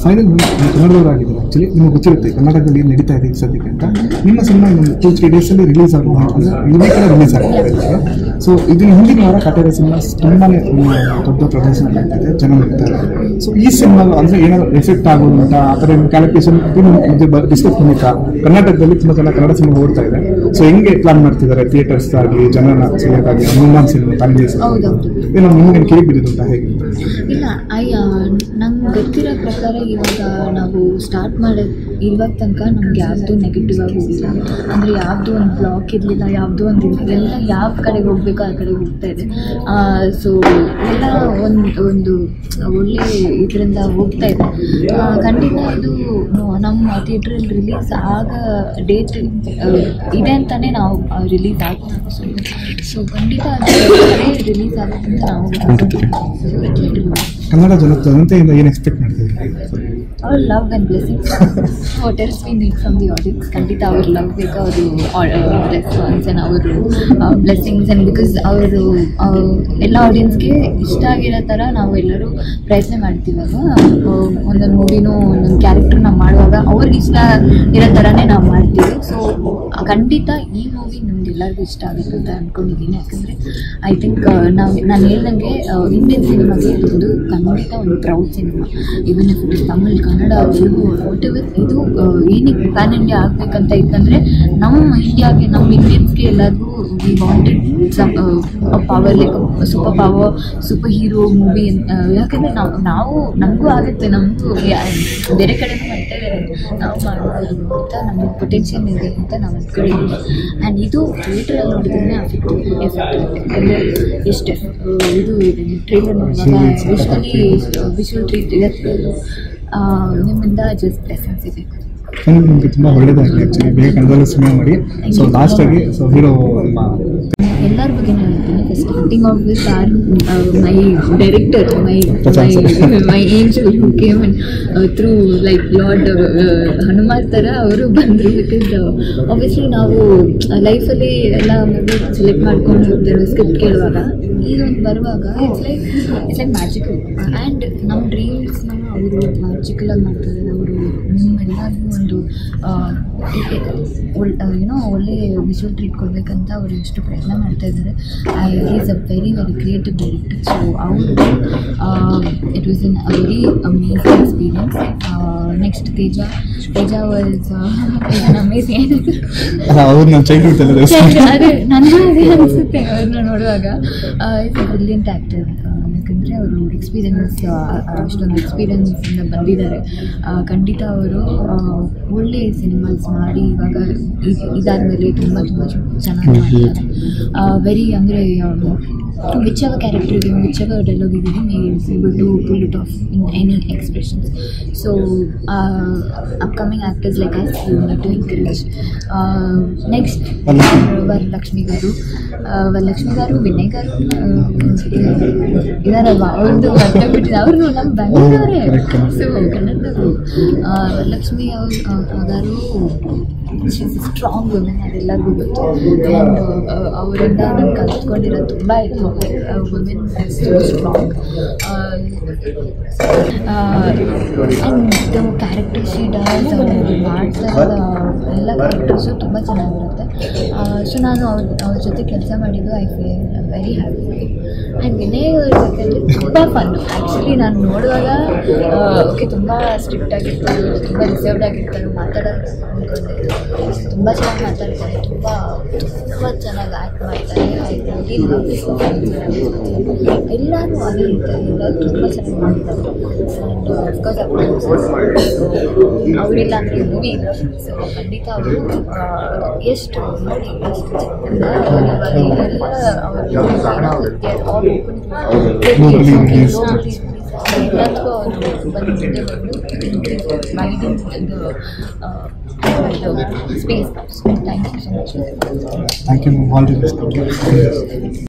Final ಕನ್ನಡದವರಾಗಿದ್ದಾರೆ. Actually ನಿಮಗೆ ಗೊತ್ತಿರುತ್ತೆ ಕರ್ನಾಟಕದಲ್ಲಿ ಏನು ನಡೀತಾ ಇದೆ ಸದ್ಯಕ್ಕೆ ಅಂತ. ನಿಮ್ಮ ಸಿನಿಮಾ ಇನ್ನೊಂದು 2-3 ಡೇಸಲ್ಲಿ ರಿಲೀಸ್ ಆಗುತ್ತೆ, ಅಂದರೆ ರಿಲೀಸ್ ಆಗುತ್ತೆ. ಸೊ ಇದನ್ನು ಹಿಂದಿನ ವಾರ ಕಾಟೇರ ಸಿನಿಮಾ ತುಂಬಾ ದೊಡ್ಡ ಪ್ರದರ್ಶನ ಆಗ್ತಿದೆ, ಜನ ನೋಡ್ತಾರೆ. ಸೊ ಈ ಸಿನಿಮಾ ಅಂದರೆ ಏನಾದರೂ ಎಫೆಕ್ಟ್ ಆಗೋದು ಅಂತ ಆ ಥರ ಕ್ಯಾಲ್ಕುಲೇಷನ್ ಡಿಸ್ಕಸ್ பண்ணிக்கா ಕರ್ನಾಟಕದಲ್ಲಿ ತುಂಬ ಜನ ಕನ್ನಡ ಸಿನಿಮಾ ಓಡ್ತಾ ಇದೆ. ಸೊ ಹೆಂಗೆ ಪ್ಲಾನ್ ಮಾಡ್ತಿದ್ದಾರೆ ಥಿಯೇಟರ್ಸ್ ಆಗಲಿ, ಜನರನ್ನ ಸೆಳೆಯೋಕ್ಕಾಗಲಿ, ಹನುಮಾನ್ ಸಿನಿಮಾ ಫ್ಯಾಮಿಲಿ ಏನೋ ನಿಮ್ಗೆ ಕಿವಿ ಬಿದ್ದಿದ್ದು ಅಂತ ಹೇಗೆ? ಇಲ್ಲ, ನಂಗೆ ಗೊತ್ತಿರೋ ಪ್ರಕಾರ ಇವಾಗ ನಾವು ಸ್ಟಾರ್ಟ್ ಮಾಡೋದು ಇವಾಗ ತನಕ ನಮ್ಗೆ ಯಾವುದು ನೆಗೆಟಿವ್ ಆಗಿ ಹೋಗಿಲ್ಲ. ಅಂದರೆ ಯಾವುದು ಒಂದು ಬ್ಲಾಕ್ ಇರಲಿಲ್ಲ, ಯಾವುದೋ ಒಂದು ಎಲ್ಲ ಯಾವ ಕಡೆಗೆ ಹೋಗ್ಬೇಕೋ ಆ ಕಡೆಗೆ ಹೋಗ್ತಾ ಇದೆ. ಸೊ ಎಲ್ಲ ಒಂದು ಒಳ್ಳೆ ಇದರಿಂದ ಹೋಗ್ತಾ ಇದೆ. ಖಂಡಿತ ಇದು ನಮ್ಮ ಥಿಯೇಟ್ರಲ್ಲಿ ರಿಲೀಸ್ ಆಗ ಡೇಟ್ ಇದೆ ಅಂತಲೇ ನಾವು ರಿಲೀಸ್ ಆಗ್ತೀವಿ. ಸೊ ಖಂಡಿತ ರಿಲೀಸ್ ಆಗುತ್ತೆ ಅಂತ ನಾವು ಕನ್ನಡ ಜನತೆಯಿಂದ ಏನು ಎಕ್ಸ್ಪೆಕ್ಟ್ ಮಾಡ್ತೀವಿ? ಅವ್ರ love and blessings, what else we need from the audience. ಖಂಡಿತ ಅವ್ರ ಲವ್ ಬೇಕು, ಅವರು ರೆಸ್ಪಾನ್ಸ್ ಆ್ಯಂಡ್ ಅವರು ಬ್ಲೆಸ್ಸಿಂಗ್ಸ್. ಆ್ಯಂಡ್ ಬಿಕಾಸ್ ಅವರು ಎಲ್ಲ ಆಡಿಯನ್ಸ್ಗೆ ಇಷ್ಟ ಆಗಿರೋ ಥರ ನಾವು ಎಲ್ಲರೂ ಪ್ರಯತ್ನ ಮಾಡ್ತೀವಾಗ. ಒಂದೊಂದು ಮೂವಿನೂ ಒಂದೊಂದು ಕ್ಯಾರೆಕ್ಟರ್ ನಾವು ಮಾಡುವಾಗ ಅವ್ರಿಗೆ ಇಷ್ಟ ಇರೋ ಥರನೇ ನಾವು ಮಾಡ್ತೀವಿ. ಸೊ ಖಂಡಿತ ಈ ಮೂವಿ ನಮಗೆಲ್ಲರಿಗೂ ಇಷ್ಟ ಆಗುತ್ತೆ ಅಂತ ಅಂದ್ಕೊಂಡಿದ್ದೀನಿ. ಯಾಕಂದರೆ ಐ ಥಿಂಕ್ ನಾನು ಹೇಳ್ದಂಗೆ ಇಂಡಿಯನ್ ಸಿನಿಮಾಗೆ ಇದೊಂದು ಖಂಡಿತ ಒಂದು proud cinema. Even if it is Tamil, Kannada, Telugu, what ever, ಇದು ಏನಕ್ಕೆ ಪ್ಯಾನ್ ಇಂಡಿಯಾ ಆಗಬೇಕಂತ ಇತ್ತಂದರೆ ನಮ್ಮ ಇಂಡಿಯಾಗೆ, ನಮ್ಮ ಇಂಡಿಯನ್ಸ್ಗೆ ಎಲ್ಲರಿಗೂ we wanted some power, like superhero movie. ಯಾಕಂದರೆ ನಾವು ನಮಗೂ ಆಗುತ್ತೆ, ನಮಗೂ ಬೇರೆ ಕಡೆನೂ ಮಾಡ್ತಾ ಇದ್ದಾರೆ, ನಾವು ಮಾಡ್ಬೋದು ಅಂತ ನಮಗೆ ಪೊಟೆನ್ಷಿಯಲ್ ಇದೆ ಅಂತ ನಾವು ಅಂದ್ಕೊಂಡಿದ್ದೀವಿ. ಆ್ಯಂಡ್ ಇದು ಥಿಯೇಟ್ರಲ್ಲಿ ನೋಡಿದ್ರೆ ಎಫೆಕ್ಟ್ ಎಷ್ಟು ಇದು ಇದೆ ಟ್ರೈಲರ್ ನೋಡುವಾಗ ವಿಷುವಲ್ ಟ್ರೀಟ್ ಇರುತ್ತೆ. ನಿಮ್ಮಿಂದ ಜಸ್ಟ್ ಬ್ಲೆಸ್ಸಿಂಗ್ಸ್ ಸಿಗಬೇಕು. ನಿಮಗೆ ತುಂಬ ಒಳ್ಳೆಯದಾಗಲಿ. ಆ್ಯಕ್ಚುಲಿ ಬೇಗ ಕನ್ನಡದಲ್ಲಿ ಸಿನಿಮಾ ಮಾಡಿ. ಸೊ ಲಾಸ್ಟಾಗಿ ಸೊ ಹೀರೋ ಎಲ್ಲರ ಬಗ್ಗೆ ಹೇಳ್ತೀನಿ. Starting of this are my director, my angel who came through like lord Hanuman ಥರ ಅವರು ಬಂದರು. ಬಿಕಾಸ್ ಆಬ್ವಿಯಸ್ಲಿ ನಾವು ಲೈಫಲ್ಲಿ ಎಲ್ಲ ಮೂವಿ ಸೆಲೆಕ್ಟ್ ಮಾಡ್ಕೊಂಡು ಹೋಗ್ತಾರೆ ಸ್ಕ್ರಿಪ್ಟ್ ಕೇಳುವಾಗ. ಇದೊಂದು ಬರುವಾಗ ಇಟ್ಸ್ ಲೈಕ್ ಮ್ಯಾಜಿಕಲ್. ಆ್ಯಂಡ್ ನಮ್ಮ ಡ್ರೀಮ್ಸ್ನ ಅವರು ಮ್ಯಾಜಿಕಲಾಗಿ ಮಾಡ್ತಾರೆ. ಅವರು ನಮ್ಮೆಲ್ಲರಿಗೂ ಒಂದು ಏನೋ ಒಳ್ಳೆ ವಿಜುವಲ್ ಟ್ರೀಟ್ ಕೊಡಬೇಕಂತ ಅವರು ಎಷ್ಟು ಪ್ರಯತ್ನ ಮಾಡ್ತಾ ಇದ್ದಾರೆ. Is a very creative director. So ಅವರು it was a very amazing experience. Next Teja was amazing. ಅದೇ ನನಗೂ ಅದೇ ಅನಿಸುತ್ತೆ ಅವ್ರನ್ನ ನೋಡುವಾಗ. It's a brilliant actor. ಯಾಕಂದರೆ ಅವರು ಅಷ್ಟೊಂದು ಎಕ್ಸ್ಪೀರಿಯನ್ಸಿಂದ ಬಂದಿದ್ದಾರೆ. ಖಂಡಿತ ಅವರು ಒಳ್ಳೆ ಸಿನಿಮಾಸ್ ಮಾಡಿ ಇವಾಗ ಇದಾದಮೇಲೆ ತುಂಬ ಚೆನ್ನಾಗಿ ಮಾಡ್ತಾರೆ. ವೆರಿ ಅಂದರೆ which ever character game, whichever dialogue you give, he is able to pull it off in any expressions. So upcoming actors like us, we need to encourage. Next, Varalakshmi garu, Vinay garu ಇದಾರಲ್ವಾ, ಅವ್ರದ್ದು ಬರ್ತಾಬಿಟ್ಟಿದೆ. ಅವರು ನಮ್ಮ ಬೆಂಗಳೂರವರೇ. So ಕನ್ನಡದವರು Varalakshmi garu strong women, ಅದೆಲ್ಲರಿಗೂ ಗೊತ್ತು. And ಅವರಿಂದ ನಾನು ಕಲ್ತ್ಕೊಂಡಿರೋ ತುಂಬ ಇದೆ. Women so strong. And character ಶೀಡರ್ಸ್ ಮಾಡ್ತಾ ಎಲ್ಲ ಕ್ಯಾರೆಕ್ಟರ್ಸು ತುಂಬ ಚೆನ್ನಾಗಿರುತ್ತೆ. ಸೊ ನಾನು ಅವ್ರ ಜೊತೆ ಕೆಲಸ ಮಾಡಿದ್ದು I feel very happy. And Vinay ಅವ್ರ ಜೊತೆ ತುಂಬ ಫನ್ನು. ಆ್ಯಕ್ಚುಲಿ ನಾನು ನೋಡುವಾಗ ಓಕೆ ತುಂಬ ಸ್ಟ್ರಿಕ್ಟ್ ಆಗಿರ್ತಾರೆ, ತುಂಬ ರಿಸರ್ವ್ಡ್ ಆಗಿರ್ತಾರೆ, ಮಾತಾಡೋದು ಅಂದ್ಕೊಂಡೆ. ತುಂಬ ಚೆನ್ನಾಗಿ ಮಾತಾಡ್ತಾರೆ, ತುಂಬ ಚೆನ್ನಾಗಿ ಆ್ಯಕ್ಟ್ ಮಾಡ್ತಾರೆ. ಎಲ್ಲರೂ ಅದೇ ಇರ್ತಾರೆ, ಎಲ್ಲರೂ ತುಂಬ ಚೆನ್ನಾಗಿ ಮಾಡ್ತಾರೆ. ಆ್ಯಂಡ್ ಅಫ್ಕೋರ್ಸ್ ಅವರಿಲ್ಲ ಅಂದರೆ ಮೂವಿ ಇಲ್ಲ. ಸೊ ಖಂಡಿತ ಅವರು ಎಷ್ಟು ನೋಡಿ ಎಷ್ಟು ಚೆಂದ ಎಲ್ಲದಕ್ಕೂ ಅವರು ಬಂದು widening space. Thank you so much. Thank you. All the best.